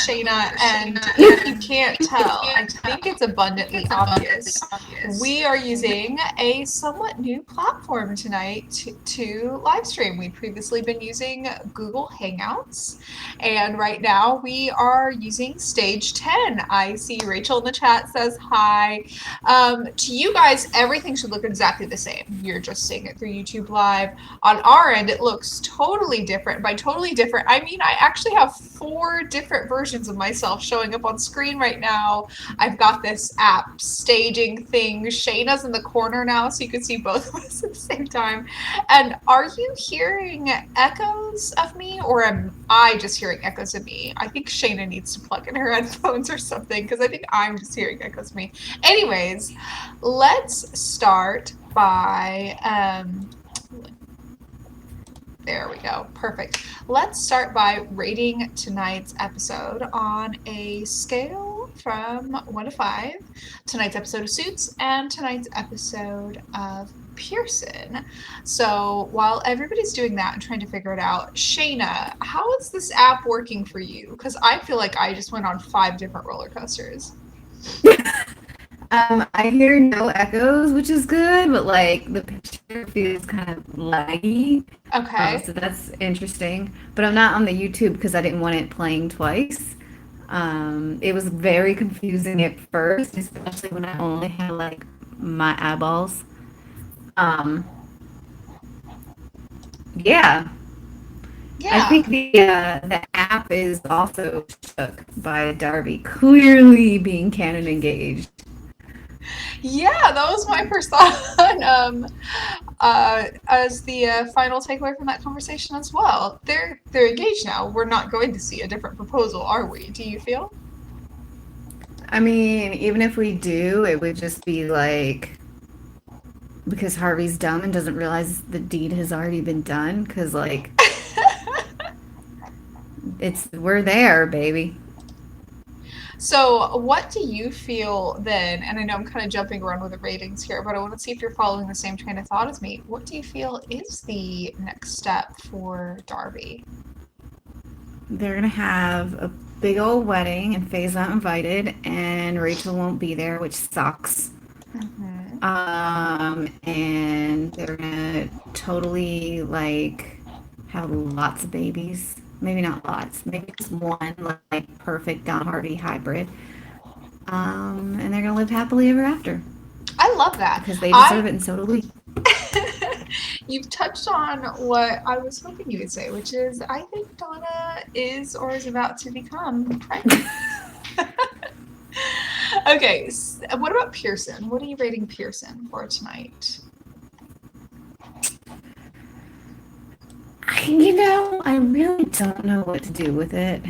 Shana, and if you can't tell, I think it's abundantly obvious. We are using a somewhat new platform tonight to live stream. We've previously been using Google Hangouts, and right now we are using Stage 10. I see Rachel in the chat says hi. To you guys, everything should look exactly the same. You're just seeing it through YouTube Live. On our end, it looks totally different. By totally different, I mean I actually have 4 different versions of myself showing up on screen right now. I've got this app staging thing. Shayna's in the corner now, so you can see both of us at the same time. And are you hearing echoes of me, or am I just hearing echoes of me? I think Shana needs to plug in her headphones or something, because I think I'm just hearing echoes of me. Anyways, let's start by there we go. Perfect. Let's start by rating tonight's episode on a scale from 1 to 5. Tonight's episode of Suits and tonight's episode of Pearson. So while everybody's doing that and trying to figure it out, Shana, how is this app working for you? Because I feel like I just went on 5 different roller coasters. I hear no echoes, which is good, but like the picture feels kind of laggy. Okay. So that's interesting. But I'm not on the YouTube because I didn't want it playing twice. It was very confusing at first, especially when I only had like my eyeballs. Yeah. I think the app is also shook by Darby clearly being canon engaged. Yeah, that was my first thought as the final takeaway from that conversation as well. They're engaged now. We're not going to see a different proposal, are we? Do you feel? I mean, even if we do, it would just be like because Harvey's dumb and doesn't realize the deed has already been done. Because like we're there, baby. So what do you feel then, and I know I'm kind of jumping around with the ratings here, but I want to see if you're following the same train of thought as me. What do you feel is the next step for Darby? They're going to have a big old wedding and Faye's not invited and Rachel won't be there, which sucks. Mm-hmm. And they're going to totally like have lots of babies. Maybe not lots, maybe just one like perfect Don Harvey hybrid. And they're gonna live happily ever after. I love that because they deserve it, and so do we. You've touched on what I was hoping you would say, which is I think Donna is or is about to become pregnant. Okay, so what about Pearson? What are you rating Pearson for tonight? I really don't know what to do with it.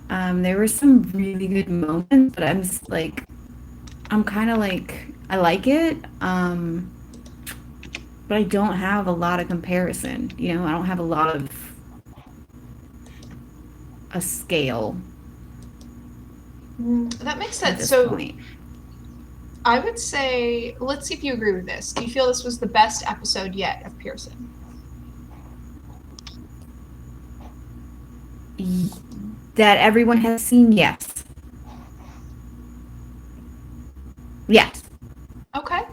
There were some really good moments, but I'm just like, I'm kind of like, I like it, but I don't have a lot of comparison. I don't have a lot of a scale. That makes sense. Point. I would say, let's see if you agree with this. Do you feel this was the best episode yet of Pearson? That everyone has seen, yes. Yes. Okay.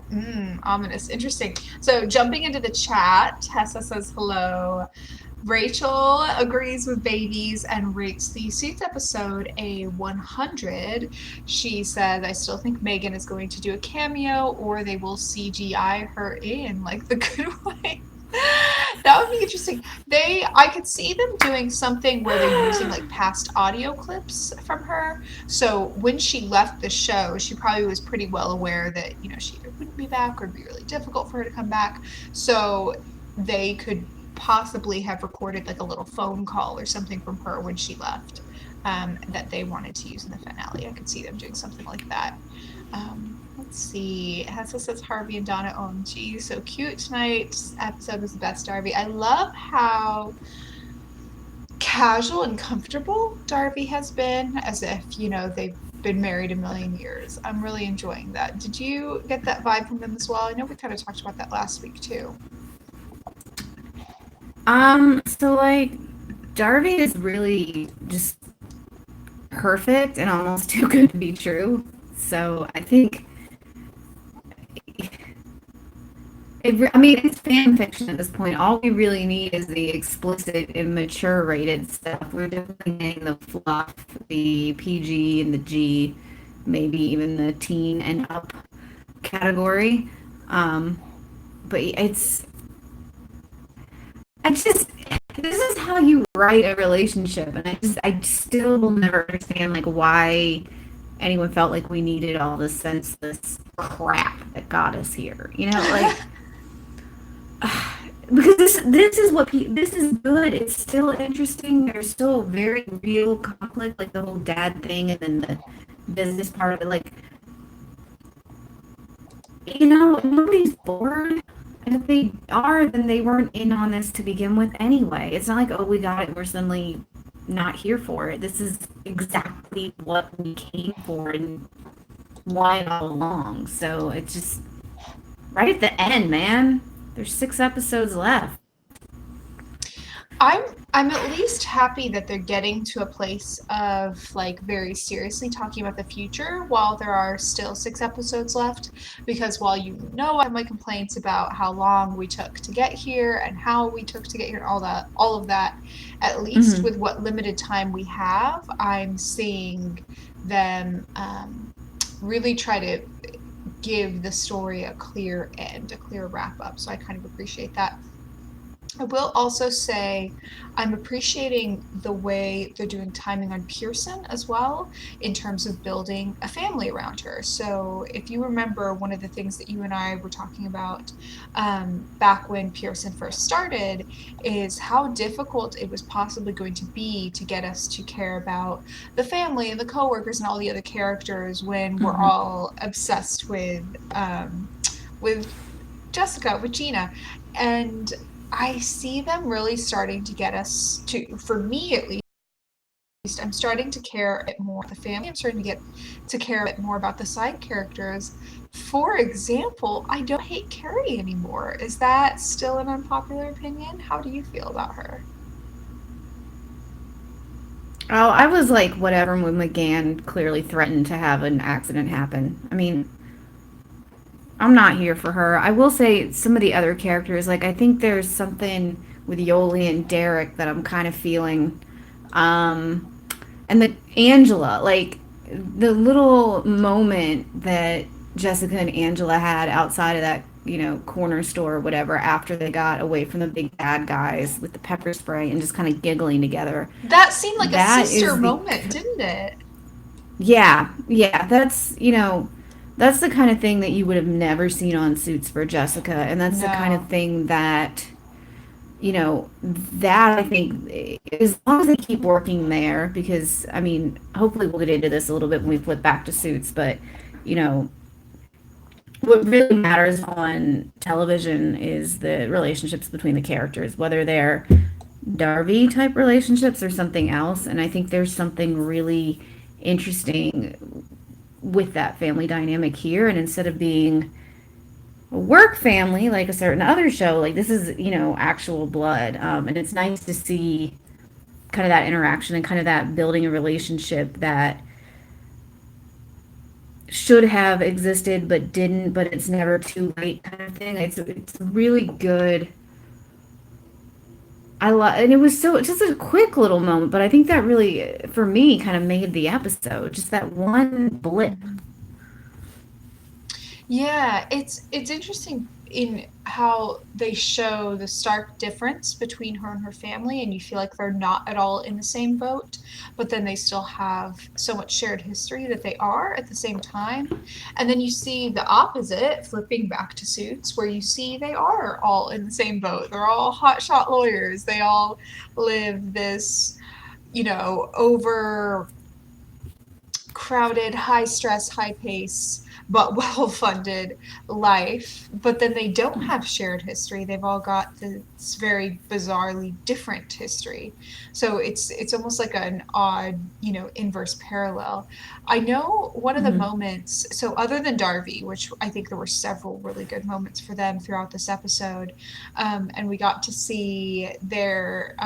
Ominous. Interesting. So jumping into the chat, Tessa says hello. Rachel agrees with babies and rates the Suits episode a 100. She says, I still think Megan is going to do a cameo or they will CGI her in like the Good Wife. That would be interesting. I could see them doing something where they're using like past audio clips from her. So when she left the show, she probably was pretty well aware that, she wouldn't be back or it'd be really difficult for her to come back. So they could possibly have recorded like a little phone call or something from her when she left that they wanted to use in the finale. I could see them doing something like that. Let's see. Hessa says Harvey and Donna OMG, so cute tonight. This episode was the best, Darby. I love how casual and comfortable Darby has been, as if, they've been married a million years. I'm really enjoying that. Did you get that vibe from them as well? I know we kind of talked about that last week too. So like Darby is really just perfect and almost too good to be true. So I think, I mean, it's fan fiction at this point. All we really need is the explicit and mature rated stuff. We're definitely getting the fluff, the PG and the G, maybe even the teen and up category. Um, but I just, this is how you write a relationship. And I still will never understand, like, why anyone felt like we needed all this senseless crap that got us here. You know, like, because this is what this is good. It's still interesting. There's still very real conflict, like the whole dad thing, and then the business part of it. Like, you know, nobody's bored. And if they are, then they weren't in on this to begin with anyway. It's not like, oh, we got it, we're suddenly not here for it. This is exactly what we came for and wanted all along. So it's just right at the end, man. There's 6 episodes left. I'm at least happy that they're getting to a place of like very seriously talking about the future while there are still 6 episodes left, because while I have my complaints about how long we took to get here and how we took to get here and all of that, at least with what limited time we have, I'm seeing them really try to give the story a clear end, a clear wrap up. So I kind of appreciate that. I will also say I'm appreciating the way they're doing timing on Pearson as well in terms of building a family around her. So if you remember, one of the things that you and I were talking about back when Pearson first started is how difficult it was possibly going to be to get us to care about the family and the coworkers and all the other characters when we're all obsessed with Jessica, with Gina. And I see them really starting to get us to, for me at least, I'm starting to care a bit more about the family. I'm starting to get to care a bit more about the side characters. For example, I don't hate Carrie anymore. Is that still an unpopular opinion? How do you feel about her? Oh, I was like, whatever when McGann clearly threatened to have an accident happen. I mean, I'm not here for her. I will say some of the other characters, like I think there's something with Yoli and Derek that I'm kind of feeling. And the Angela, like the little moment that Jessica and Angela had outside of that, you know, corner store or whatever after they got away from the big bad guys with the pepper spray and just kind of giggling together. That seemed like a That sister is the moment, didn't it? Yeah, yeah, that's, you know, that's the kind of thing that you would have never seen on Suits for Jessica, and that's the kind of No. thing that, you know, that I think, as long as they keep working there, because, I mean, hopefully we'll get into this a little bit when we flip back to Suits, but, you know, what really matters on television is the relationships between the characters, whether they're Darby type relationships or something else, and I think there's something really interesting with that family dynamic here. And instead of being a work family like a certain other show, like this is, you know, actual blood. And it's nice to see kind of that interaction and kind of that building a relationship that should have existed but didn't, but it's never too late kind of thing. It's really good. I love, and it was so just a quick little moment, but I think that really, for me, kind of made the episode. Just that one blip. Yeah, it's interesting in how they show the stark difference between her and her family, and you feel like they're not at all in the same boat, but then they still have so much shared history that they are at the same time. And then you see the opposite flipping back to Suits, where you see they are all in the same boat. They're all hotshot lawyers. They all live this, over crowded, high stress, high pace but well-funded life, but then they don't have shared history. They've all got this very bizarrely different history. So it's almost like an odd, inverse parallel. I know one of the Mm-hmm. moments, so other than Darby, which I think there were several really good moments for them throughout this episode, and we got to see their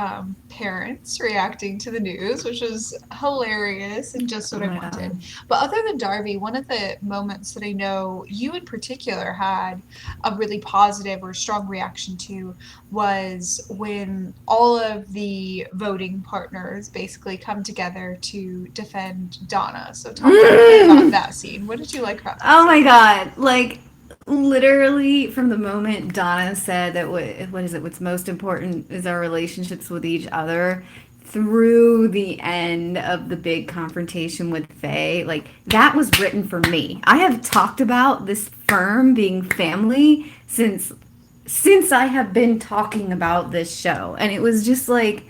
parents reacting to the news, which was hilarious and just what I Yeah. wanted. But other than Darby, one of the moments that I know you in particular had a really positive or strong reaction to was when all of the voting partners basically come together to defend Donna. So talk a little bit about that scene. What did you like about that Oh my scene? god! Like literally from the moment Donna said that what is it? What's most important is our relationships with each other. Through the end of the big confrontation with Faye, like that was written for me. I have talked about this firm being family since I have been talking about this show, and it was just like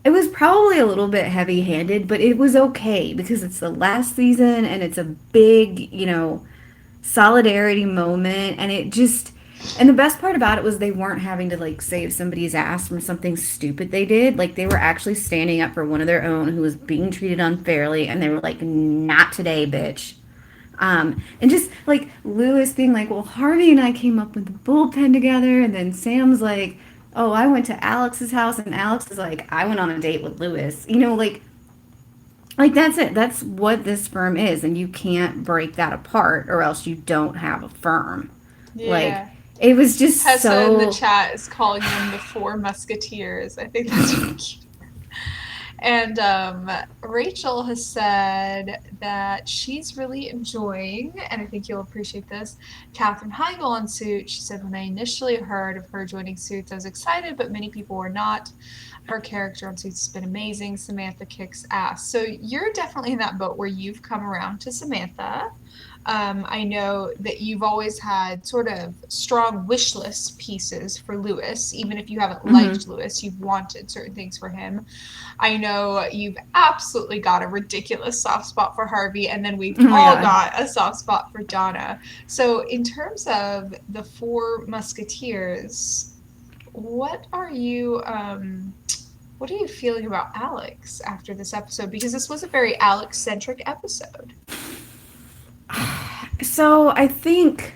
it was probably a little bit heavy handed, but it was okay because it's the last season and it's a big, solidarity moment. And it just, and the best part about it was they weren't having to like save somebody's ass from something stupid they did. Like they were actually standing up for one of their own who was being treated unfairly. And they were like, not today, bitch. And just like Lewis being like, well, Harvey and I came up with the bullpen together, and then Sam's like, oh, I went to Alex's house, and Alex is like, I went on a date with Lewis. Like that's it. That's what this firm is, and you can't break that apart, or else you don't have a firm. Like Yeah. it was just Tessa in the so. chat is calling them the Four Musketeers. I think that's really cute. And Rachel has said that she's really enjoying, and I think you'll appreciate this, Katherine Heigl on Suits. She said, when I initially heard of her joining Suits, I was excited, but many people were not. Her character on Suits has been amazing. Samantha kicks ass. So you're definitely in that boat where you've come around to Samantha. I know that you've always had sort of strong wish list pieces for Lewis. Even if you haven't liked Mhm. Lewis, you've wanted certain things for him. I know you've absolutely got a ridiculous soft spot for Harvey, and then we've Oh my all god. got a soft spot for Donna. So, in terms of the Four Musketeers, what are you what are you feeling about Alex after this episode? Because this was a very Alex centric episode. So I think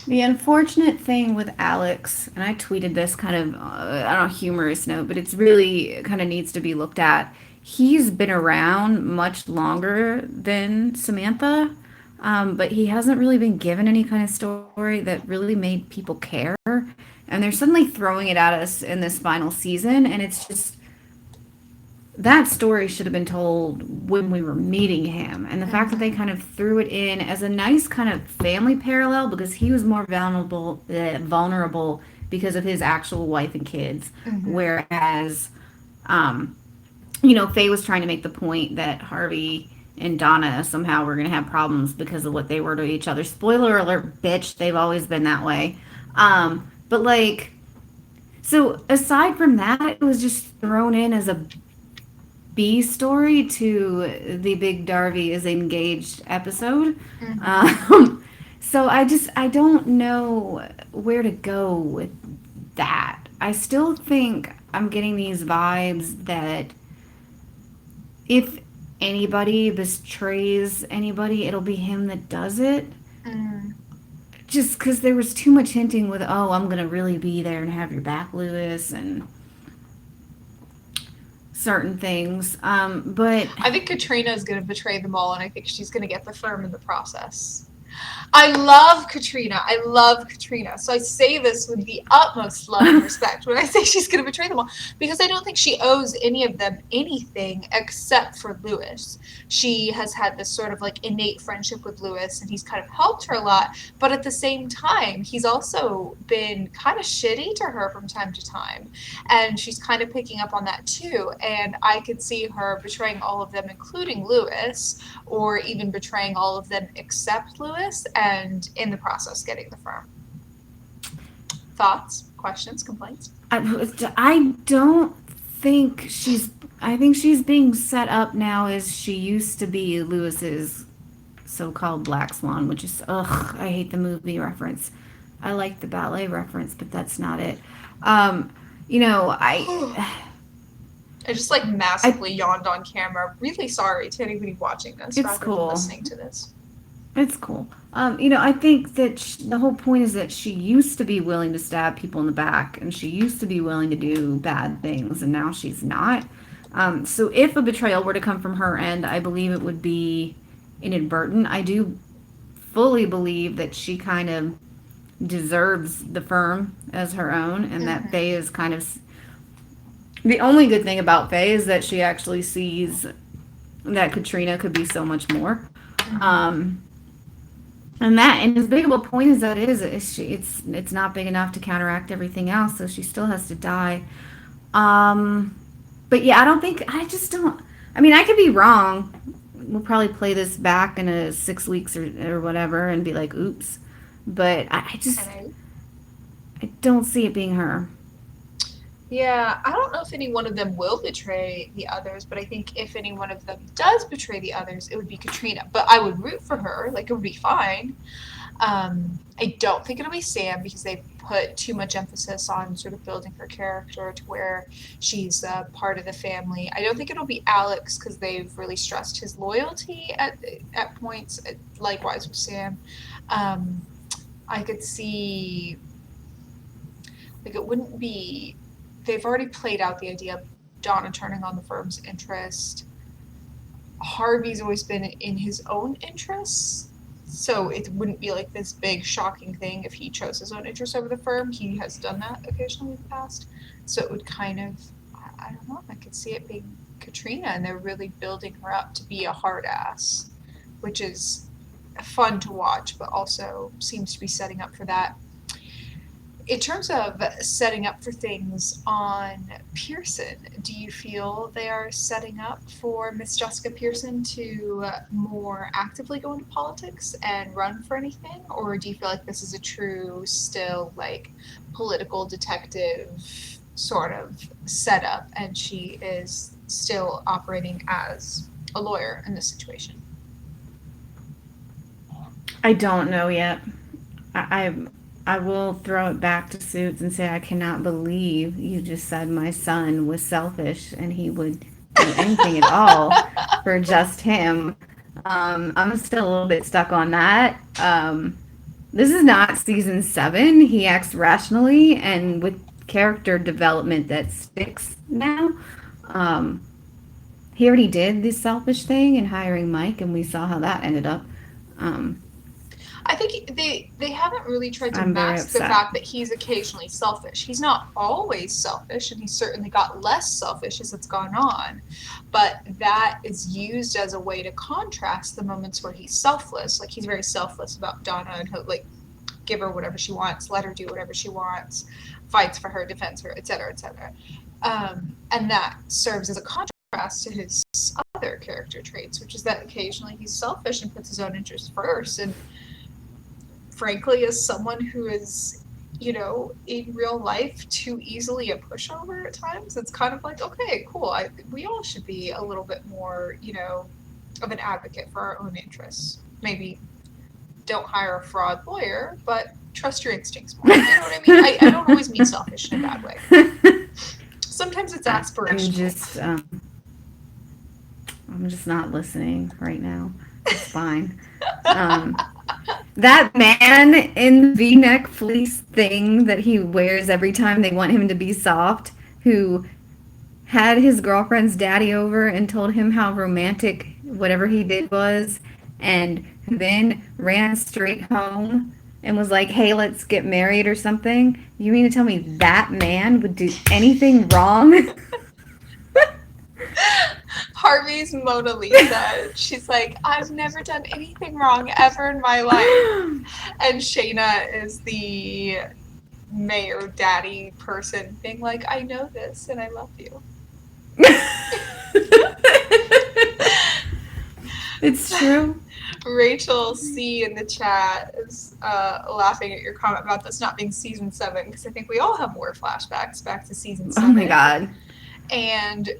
the unfortunate thing with Alex, and I tweeted this kind of, I don't know, humorous note, but it's really kind of needs to be looked at. He's been around much longer than Samantha, but he hasn't really been given any kind of story that really made people care. And they're suddenly throwing it at us in this final season, and it's just that story should have been told when we were meeting him. And the fact that they Mm-hmm. kind of threw it in as a nice kind of family parallel because he was more vulnerable because of his actual wife and kids. Mm-hmm. Whereas, um, Faye was trying to make the point that Harvey and Donna somehow were going to have problems because of what they were to each other. Spoiler alert, bitch, they've always been that way. But like, so aside from that, it was just thrown in as a B story to the Big Darby is engaged episode. Mm-hmm. So I don't know where to go with that. I still think I'm getting these vibes that if anybody betrays anybody, it'll be him that does it. Mm. Just because there was too much hinting with, oh, I'm gonna really be there and have your back, Lewis, and certain things. But I think Katrina is going to betray them all, and I think she's going to get the firm in the process. I love Katrina. I love Katrina. So I say this with the utmost love and respect when I say she's going to betray them all, because I don't think she owes any of them anything except for Lewis. She has had this sort of like innate friendship with Lewis, and he's kind of helped her a lot. But at the same time, he's also been kind of shitty to her from time to time. And she's kind of picking up on that too. And I could see her betraying all of them, including Lewis, or even betraying all of them except Lewis, and in the process getting the firm. Thoughts, questions, complaints? I don't think she's. I think she's being set up now as she used to be Lewis's so-called Black Swan, which is, ugh, I hate the movie reference. I like the ballet reference, but that's not it. Um, you know, I just like I, massively yawned on camera. Really sorry to anybody watching this it's rather than cool. listening to this. It's cool. I think that the whole point is that she used to be willing to stab people in the back, and she used to be willing to do bad things, and now she's not. So if a betrayal were to come from her end, I believe it would be inadvertent. I do fully believe that she kind of deserves the firm as her own, and that Mm-hmm. Faye is kind of the only good thing about Faye is that she actually sees that Katrina could be so much more. Mm-hmm. Um, and as big of a point as that is, it's not big enough to counteract everything else, so she still has to die. Um, but yeah, I just don't. I mean, I could be wrong. We'll probably play this back in 6 weeks or whatever and be like, oops. But And I don't see it being her. I don't know if any one of them will betray the others, but I think if any one of them does betray the others, it would be Katrina. But I would root for her. Like, it would be fine. I don't think it'll be Sam because they put too much emphasis on sort of building her character to where she's part of the family. I don't think it'll be Alex because they've really stressed his loyalty at points. Likewise with Sam, um, I could see like it wouldn't be. They've already played out the idea of Donna turning on the firm's interest. Harvey's always been in his own interests. So it wouldn't be like this big shocking thing if he chose his own interest over the firm. He has done that occasionally in the past. So it would kind of, I don't know, I could see it being Katrina and they're really building her up to be a hard ass, which is fun to watch, but also seems to be setting up for that. In terms of setting up for things on Pearson, do you feel they are setting up for Miss Jessica Pearson to more actively go into politics and run for anything? Or do you feel like this is a true, still, like, political detective sort of setup and she is still operating as a lawyer in this situation? I don't know yet. I will throw it back to Suits and say I cannot believe you just said my son was selfish and he would do anything at all for just him. I'm still a little bit stuck on that. This is not season 7. He acts rationally and with character development that sticks now. Um, he already did this selfish thing in hiring Mike, and we saw how that ended up. Um, I think they haven't really tried to I'm very mask the upset. fact that he's occasionally selfish. He's not always selfish, and he's certainly got less selfish as it's gone on. But that is used as a way to contrast the moments where he's selfless. Like he's very selfless about Donna and he'll like give her whatever she wants, let her do whatever she wants, fights for her, defends her, etc., etc. And that serves as a contrast to his other character traits, which is that occasionally he's selfish and puts his own interests first. And frankly, as someone who is, in real life too easily a pushover at times, it's kind of like, okay, cool. We all should be a little bit more, of an advocate for our own interests. Maybe don't hire a fraud lawyer, but trust your instincts more. You know what I mean? I don't always mean selfish in a bad way. Sometimes it's I'm aspirational. I'm just not listening right now. It's fine. Um, that man in the V-neck fleece thing that he wears every time they want him to be soft, who had his girlfriend's daddy over and told him how romantic whatever he did was, and then ran straight home and was like, hey, let's get married or something. You mean to tell me that man would do anything wrong? Harvey's Mona Lisa. She's like, I've never done anything wrong ever in my life. And Shana is the mayor daddy person being like, I know this and I love you. It's true. Rachel C in the chat is laughing at your comment about this not being season 7 because I think we all have more flashbacks back to season 7. Oh my god. And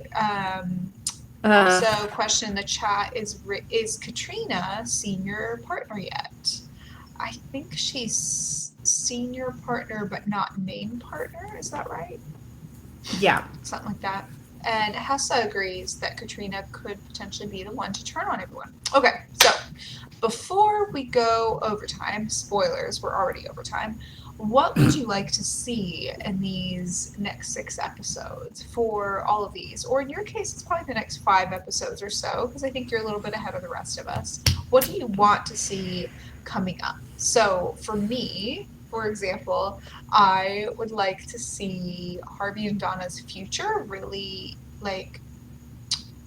Also, question in the chat is Katrina senior partner yet? I think she's senior partner, but not main partner. Is that right? Yeah. Something like that. And Hessa agrees that Katrina could potentially be the one to turn on everyone. Okay, so before we go overtime, spoilers, we're already overtime. What would you like to see in these next 6 episodes for all of these? Or in your case, it's probably the next 5 episodes or so, because I think you're a little bit ahead of the rest of us. What do you want to see coming up? So for me, for example, I would like to see Harvey and Donna's future really like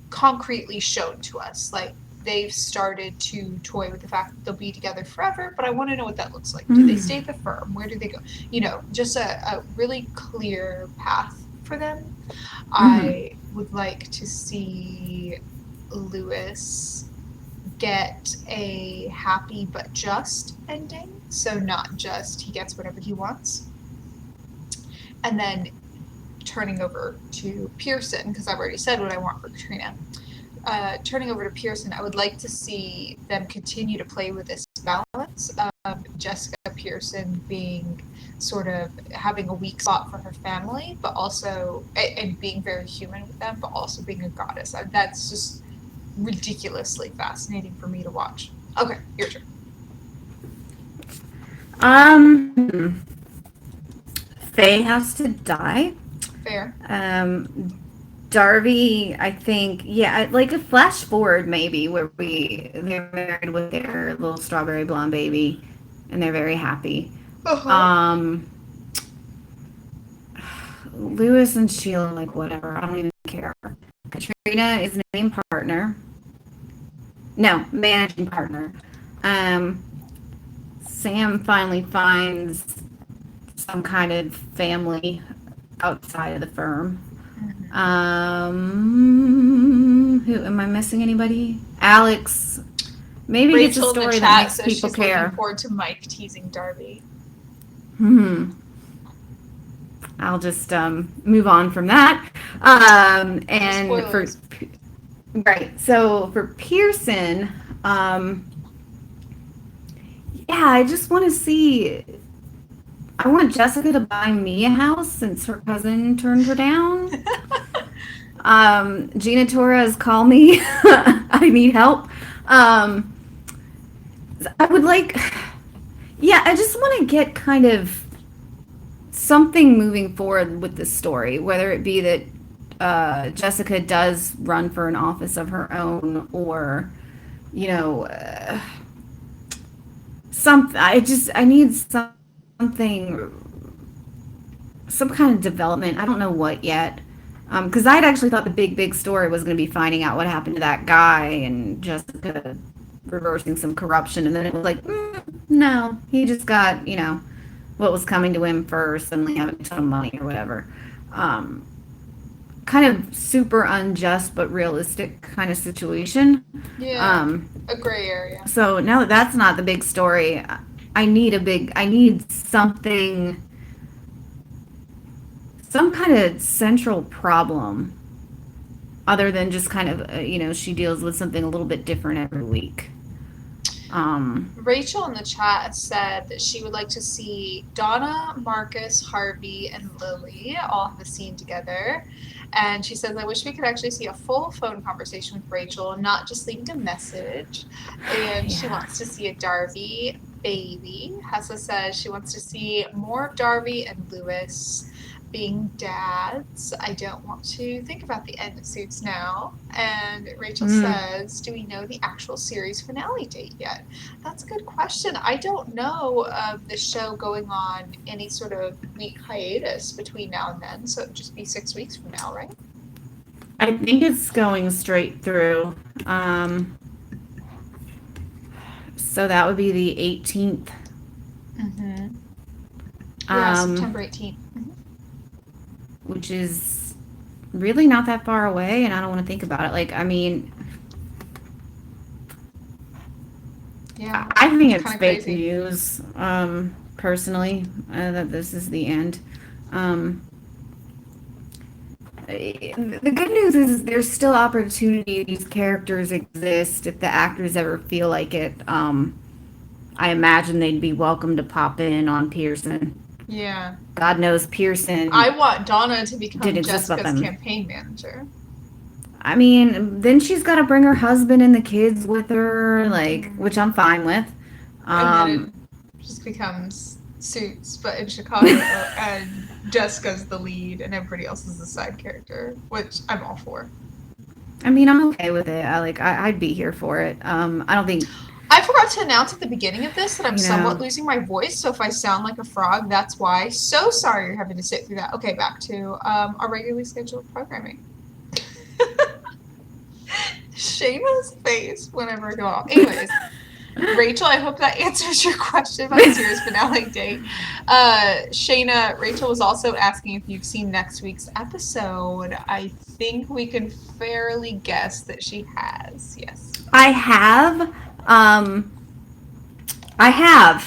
concretely shown to us. Like they've started to toy with the fact that they'll be together forever, but I want to know what that looks like. Do they stay at the firm? Where do they go? You know, just a really clear path for them. I would like to see Lewis get a happy but just ending. So not just he gets whatever he wants. And then turning over to Pearson, because I've already said what I want for Katrina. Turning over to Pearson, I would like to see them continue to play with this balance of Jessica Pearson being sort of having a weak spot for her family, but also and being very human with them, but also being a goddess. That's just ridiculously fascinating for me to watch. Okay, your turn. Faye has to die. Fair. Darby, I think, yeah, like a flash forward maybe where they're married with their little strawberry blonde baby, and they're very happy. Lewis and Sheila, like whatever, I don't even care. Katrina is named partner. No, managing partner. Sam finally finds some kind of family outside of the firm. Who am I missing? Anybody? Alex. Maybe it's a story that makes people care. Looking forward to Mike teasing Darby. I'll just move on from that. And spoilers. So for Pearson, yeah, I just want to see. I want Jessica to buy me a house since her cousin turned her down. Gina Torres, call me. I need help. I would like, yeah, I just want to get kind of something moving forward with this story, whether it be that Jessica does run for an office of her own, or, you know, I need something, some kind of development. I don't know what yet. Because I'd actually thought the big story was going to be finding out what happened to that guy and Jessica reversing some corruption. And then it was like, no, he just got, you know, what was coming to him first, and having a ton of money or whatever. Kind of super unjust but realistic kind of situation. Yeah, a gray area. So now that that's not the big story, I need something, some kind of central problem other than just kind of, you know, she deals with something a little bit different every week. Rachel in the chat said that she would like to see Donna, Marcus, Harvey, and Lily all have a scene together. And she says, I wish we could actually see a full phone conversation with Rachel and not just leaving a message. And she wants to see a Darby baby. Hessa says she wants to see more of Darby and Lewis being dads. I don't want to think about the end of Suits now. And Rachel says, do we know the actual series finale date yet? That's a good question. I don't know of the show going on any sort of week hiatus between now and then, so it would just be 6 weeks from now, right? I think it's going straight through. So that would be the 18th. Yeah, September 18th. Which is really not that far away, and I don't want to think about it. Like, I mean, yeah, I think it's fake news, personally, that this is the end. the good news is there's still opportunity. These characters exist if the actors ever feel like it. I imagine they'd be welcome to pop in on Pearson. Yeah. God knows Pearson I want Donna to become did exist with Jessica's them. campaign manager. I mean, then she's got to bring her husband and the kids with her, like, which I'm fine with. And then it just becomes Suits, but in Chicago, and Jessica's the lead, and everybody else is the side character, which I'm all for. I mean, I'm okay with it. I'd be here for it. I don't think. I forgot to announce at the beginning of this that I'm You know. somewhat losing my voice, so if I sound like a frog, that's why. So sorry you're having to sit through that. Okay, back to our regularly scheduled programming. Shayna's face whenever I go off. Anyways, Rachel, I hope that answers your question about the series finale date. Shana, Rachel was also asking if you've seen next week's episode. I think we can fairly guess that she has. Yes. I have. I have.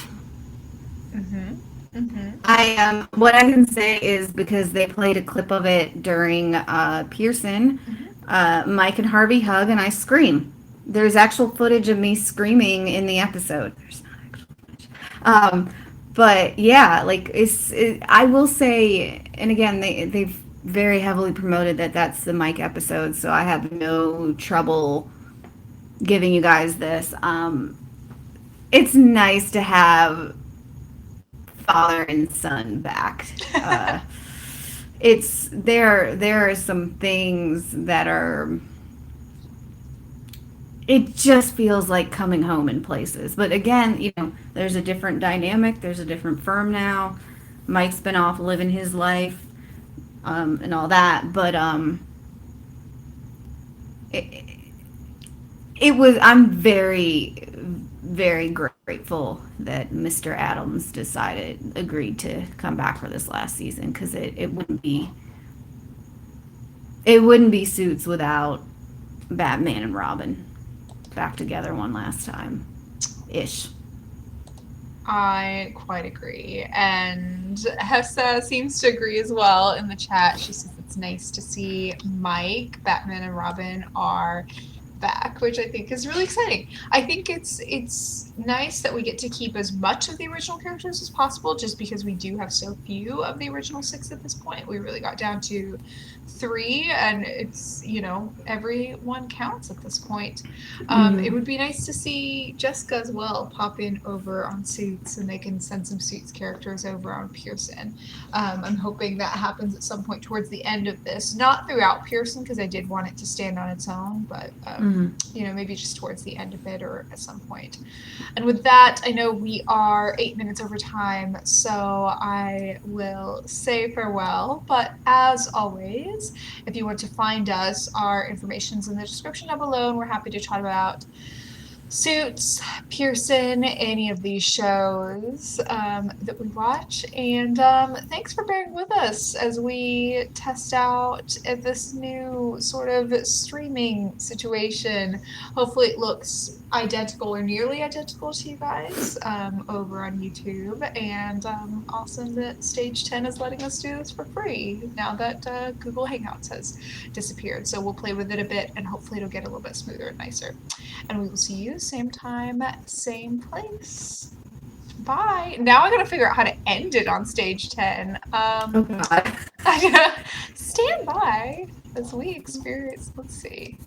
What I can say is because they played a clip of it during Pearson, Mike and Harvey hug and I scream. There's actual footage of me screaming in the episode. There's not actual footage. But yeah, like I will say, and again, they've very heavily promoted that that's the Mike episode, so I have no trouble giving you guys this. It's nice to have father and son back. There are some things that are. It just feels like coming home in places. But again, you know, there's a different dynamic. There's a different firm now. Mike's been off living his life, and all that. But I'm very, very grateful that Mr. Adams agreed to come back for this last season, because it wouldn't be Suits without Batman and Robin back together one last time ish. I quite agree, and Hessa seems to agree as well in the chat. She says it's nice to see Mike, Batman and Robin are back, which I think is really exciting. I think it's nice that we get to keep as much of the original characters as possible, just because we do have so few of the original 6 at this point. We really got down to 3, and it's, you know, everyone counts at this point. It would be nice to see Jessica as well pop in over on Suits, and they can send some Suits characters over on Pearson. I'm hoping that happens at some point towards the end of this, not throughout Pearson, because I did want it to stand on its own, but you know, maybe just towards the end of it or at some point. And with that, I know we are 8 minutes over time, so I will say farewell. But as always, if you want to find us, our information's in the description down below, and we're happy to chat about Suits, Pearson, any of these shows that we watch. And thanks for bearing with us as we test out this new sort of streaming situation. Hopefully it looks identical or nearly identical to you guys over on YouTube. And awesome that Stage 10 is letting us do this for free now that Google Hangouts has disappeared. So we'll play with it a bit, and hopefully it'll get a little bit smoother and nicer. And we will see you same time, same place. Bye. Now I gotta figure out how to end it on Stage 10. Oh God. Stand by as we experience. Let's see.